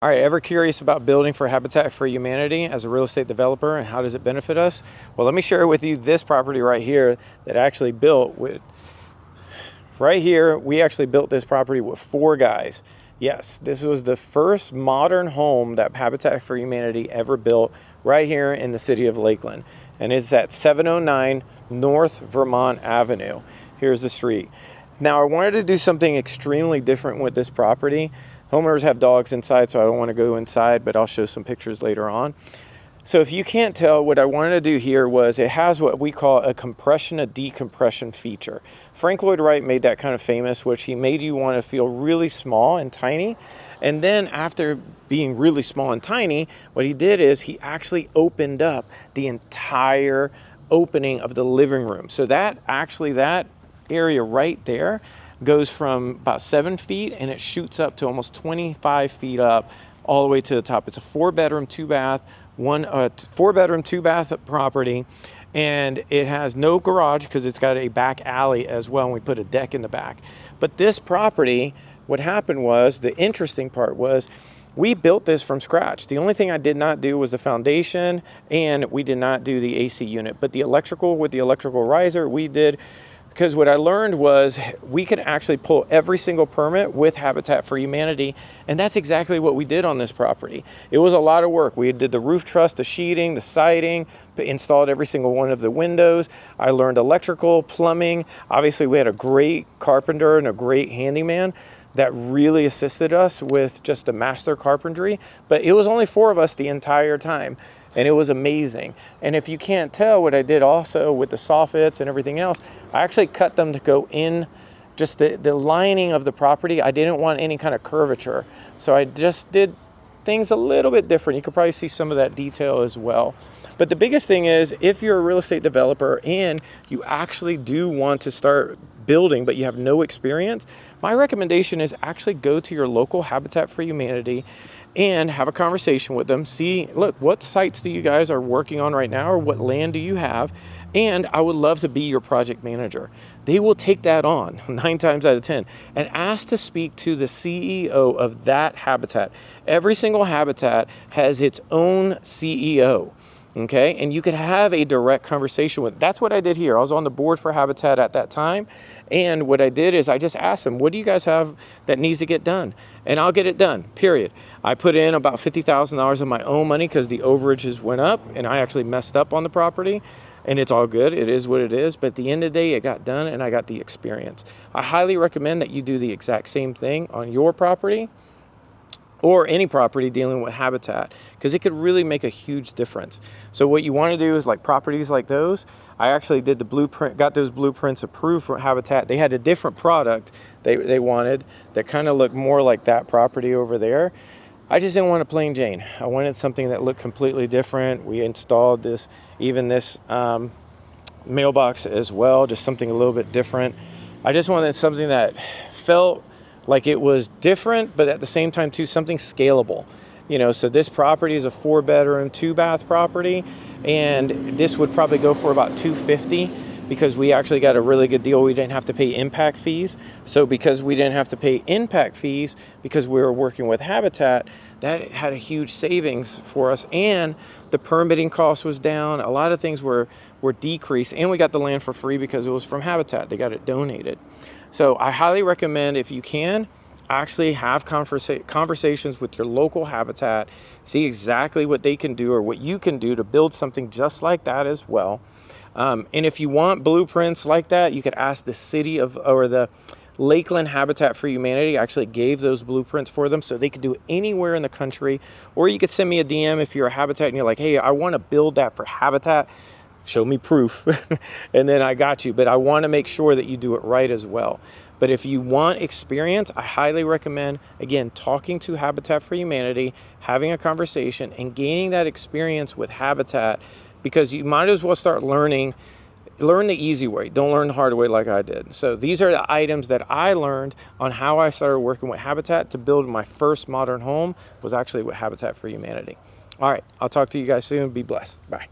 All right, ever curious about building for Habitat for Humanity as a real estate developer and how does it benefit us? Well, let me share with you this property right here that I actually built with. Right here, we actually built this property with 4 guys. Yes, this was the first modern home that Habitat for Humanity ever built right here in the city of Lakeland. And it's at 709 North Vermont Avenue. Here's the street. Now, I wanted to do something extremely different with this property. Homeowners have dogs inside, so I don't want to go inside, but I'll show some pictures later on. So if you can't tell, what I wanted to do here was it has what we call a compression to decompression feature. Frank Lloyd Wright made that kind of famous, which he made you want to feel really small and tiny. And then after being really small and tiny, what he did is he actually opened up the entire opening of the living room. So that area right there goes from about 7 feet and it shoots up to almost 25 feet up all the way to the top. It's a 4-bedroom, 2-bath, 4-bedroom, 2-bath property, and it has no garage because it's got a back alley as well, and we put a deck in the back. But this property, what happened was, the interesting part was, we built this from scratch. The only thing I did not do was the foundation, and we did not do the AC unit. But the electrical, with the electrical riser, we did. Because what I learned was we could actually pull every single permit with Habitat for Humanity, and that's exactly what we did on this property. It was a lot of work. We did the roof truss, the sheeting, the siding, installed every single one of the windows. I learned electrical, plumbing. Obviously, we had a great carpenter and a great handyman that really assisted us with just the master carpentry, but it was only 4 of us the entire time. And it was amazing. And if you can't tell, what I did also with the soffits and everything else, I actually cut them to go in just the lining of the property. I didn't want any kind of curvature. So I just did things a little bit different. You could probably see some of that detail as well. But the biggest thing is, if you're a real estate developer and you actually do want to start building, but you have no experience, my recommendation is actually go to your local Habitat for Humanity and have a conversation with them. See, look, what sites do you guys are working on right now, or what land do you have? And I would love to be your project manager. They will take that on 9 times out of 10 and ask to speak to the CEO of that habitat. Every single habitat has its own CEO. Okay, and you could have a direct conversation with. That's what I did here. I was on the board for Habitat at that time, and what I did is I just asked them, what do you guys have that needs to get done? And I'll get it done, period. I put in about $50,000 of my own money because the overages went up, and I actually messed up on the property, and it's all good. It is what it is, but at the end of the day, it got done, and I got the experience. I highly recommend that you do the exact same thing on your property, or any property dealing with Habitat, because it could really make a huge difference. So what you want to do is, like properties like those, I actually did the blueprint, got those blueprints approved for Habitat. They had a different product they wanted that kind of looked more like that property over there. I just didn't want a plain Jane. I wanted something that looked completely different. We installed this, even this mailbox as well, just something a little bit different. I just wanted something that felt like it was different, but at the same time too, something scalable. You know, so this property is a 4-bedroom, 2-bath property, and this would probably go for about $250 because we actually got a really good deal. We didn't have to pay impact fees. So because we didn't have to pay impact fees because we were working with Habitat, that had a huge savings for us, and the permitting cost was down. A lot of things were decreased, and we got the land for free because it was from Habitat. They got it donated. So I highly recommend, if you can, actually have conversations with your local Habitat, see exactly what they can do or what you can do to build something just like that as well. And if you want blueprints like that, you could ask the city or the Lakeland Habitat for Humanity. I actually gave those blueprints for them so they could do it anywhere in the country. Or you could send me a DM if you're a Habitat and you're like, hey, I want to build that for Habitat. Show me proof, and then I got you. But I want to make sure that you do it right as well. But if you want experience, I highly recommend, again, talking to Habitat for Humanity, having a conversation, and gaining that experience with Habitat, because you might as well start learn the easy way. Don't learn the hard way like I did. So these are the items that I learned on how I started working with Habitat to build my first modern home, was actually with Habitat for Humanity. All right, I'll talk to you guys soon. Be blessed. Bye.